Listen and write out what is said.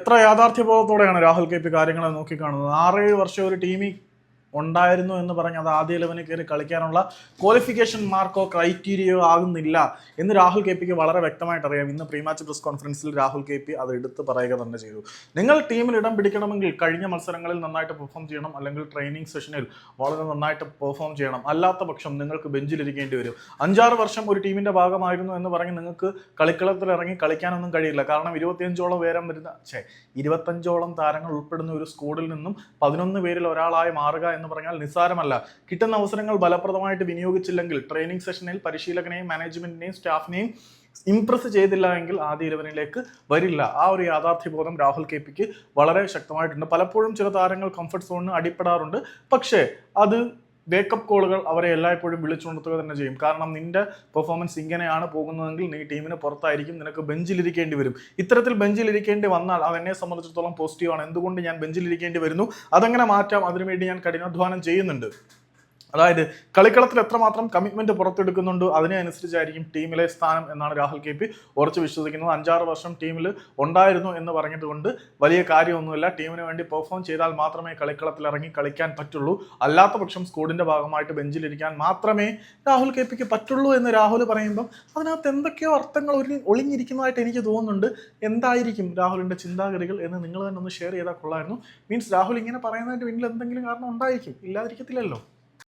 എത്ര യാഥാർത്ഥ്യബോധത്തോടെയാണ് Rahul K P കാര്യങ്ങളെ നോക്കിക്കാണുന്നത്. 6-7 വർഷം ഒരു ടീമിൽ ഉണ്ടായിരുന്നു എന്ന് പറഞ്ഞ് അത് ആദ്യ 11 കയറി കളിക്കാനുള്ള ക്വാളിഫിക്കേഷൻ മാർക്കോ ക്രൈറ്റീരിയയോ ആകുന്നില്ല എന്ന് രാഹുൽ കെ പിക്ക് വളരെ വ്യക്തമായിട്ട് അറിയാം. ഇന്ന് പ്രീ മാച്ച് പ്രസ് കോൺഫറൻസിൽ രാഹുൽ കെ പി അത് എടുത്ത് പറയുക തന്നെ ചെയ്തു. നിങ്ങൾ ടീമിൽ ഇടം പിടിക്കണമെങ്കിൽ കഴിഞ്ഞ മത്സരങ്ങളിൽ നന്നായിട്ട് പെർഫോം ചെയ്യണം, അല്ലെങ്കിൽ ട്രെയിനിങ് സെഷനിൽ വളരെ നന്നായിട്ട് പെർഫോം ചെയ്യണം. അല്ലാത്ത പക്ഷം നിങ്ങൾക്ക് ബെഞ്ചിലിരിക്കേണ്ടി വരും. 5-6 വർഷം ഒരു ടീമിന്റെ ഭാഗമായിരുന്നു എന്ന് പറഞ്ഞ് നിങ്ങൾക്ക് കളിക്കളത്തിൽ ഇറങ്ങി കളിക്കാനൊന്നും കഴിയില്ല. കാരണം 25ഓളം താരങ്ങൾ ഉൾപ്പെടുന്ന ഒരു സ്ക്വാഡിൽ നിന്നും 11 പേരിൽ ഒരാളായി മാറുക എന്ന് പറഞ്ഞാൽ നിസ്സാരമല്ല. കിട്ടുന്ന അവസരങ്ങൾ ഫലപ്രദമായിട്ട് വിനിയോഗിച്ചില്ലെങ്കിൽ, ട്രെയിനിങ് സെഷനിൽ പരിശീലകനെയും മാനേജ്മെന്റിനെയും സ്റ്റാഫിനെയും ഇംപ്രസ് ചെയ്തില്ല എങ്കിൽ ആദ്യ 11ലേക്ക് വരില്ല. ആ ഒരു യാഥാർത്ഥ്യബോധം രാഹുൽ കെ പിക്ക് വളരെ ശക്തമായിട്ടുണ്ട്. പലപ്പോഴും ചില താരങ്ങൾ കംഫർട്ട് സോണിന് അടിപ്പെടാറുണ്ട്. പക്ഷേ അത് വേക്കപ്പ് കോളുകൾ അവരെ എല്ലായ്പ്പോഴും വിളിച്ചുണർത്തുക തന്നെ ചെയ്യും. കാരണം നിന്റെ പെർഫോമൻസ് ഇങ്ങനെയാണ് പോകുന്നതെങ്കിൽ നീ ടീമിന് പുറത്തായിരിക്കും, നിനക്ക് ബെഞ്ചിലിരിക്കേണ്ടി വരും. ഇത്തരത്തിൽ ബെഞ്ചിലിരിക്കേണ്ടി വന്നാൽ അതെന്നെ സംബന്ധിച്ചിടത്തോളം പോസിറ്റീവാണ്. എന്തുകൊണ്ട് ഞാൻ ബെഞ്ചിലിരിക്കേണ്ടി വരുന്നു, അതെങ്ങനെ മാറ്റാം, അതിനുവേണ്ടി ഞാൻ കഠിനാധ്വാനം ചെയ്യുന്നുണ്ട്. അതായത് കളിക്കളത്തിൽ എത്രമാത്രം കമ്മിറ്റ്മെന്റ് പുറത്തെടുക്കുന്നുണ്ട് അതിനനുസരിച്ചായിരിക്കും ടീമിലെ സ്ഥാനം എന്നാണ് രാഹുൽ കെ പി ഉറച്ചു വിശ്വസിക്കുന്നത്. 5-6 വർഷം ടീമിൽ ഉണ്ടായിരുന്നു എന്ന് പറഞ്ഞതുകൊണ്ട് വലിയ കാര്യമൊന്നുമില്ല. ടീമിന് വേണ്ടി പെർഫോം ചെയ്താൽ മാത്രമേ കളിക്കളത്തിൽ ഇറങ്ങി കളിക്കാൻ പറ്റുള്ളൂ. അല്ലാത്ത പക്ഷം സ്ക്വാഡിന്റെ ഭാഗമായിട്ട് ബെഞ്ചിലിരിക്കാൻ മാത്രമേ രാഹുൽ കെ പിക്ക് പറ്റുള്ളൂ എന്ന് രാഹുൽ പറയുമ്പം അതിനകത്ത് എന്തൊക്കെയോ അർത്ഥങ്ങൾ ഒളിഞ്ഞിരിക്കുന്നതായിട്ട് എനിക്ക് തോന്നുന്നുണ്ട്. എന്തായിരിക്കും രാഹുലിന്റെ ചിന്താഗതികൾ എന്ന് നിങ്ങൾ തന്നെ ഒന്ന് ഷെയർ ചെയ്താൽ കൊള്ളായിരുന്നു. മീൻസ് രാഹുൽ ഇങ്ങനെ പറയുന്നതിന്റെ പിന്നിൽ എന്തെങ്കിലും കാരണം ഉണ്ടായിരിക്കും, ഇല്ലാതിരിക്കത്തില്ലല്ലോ.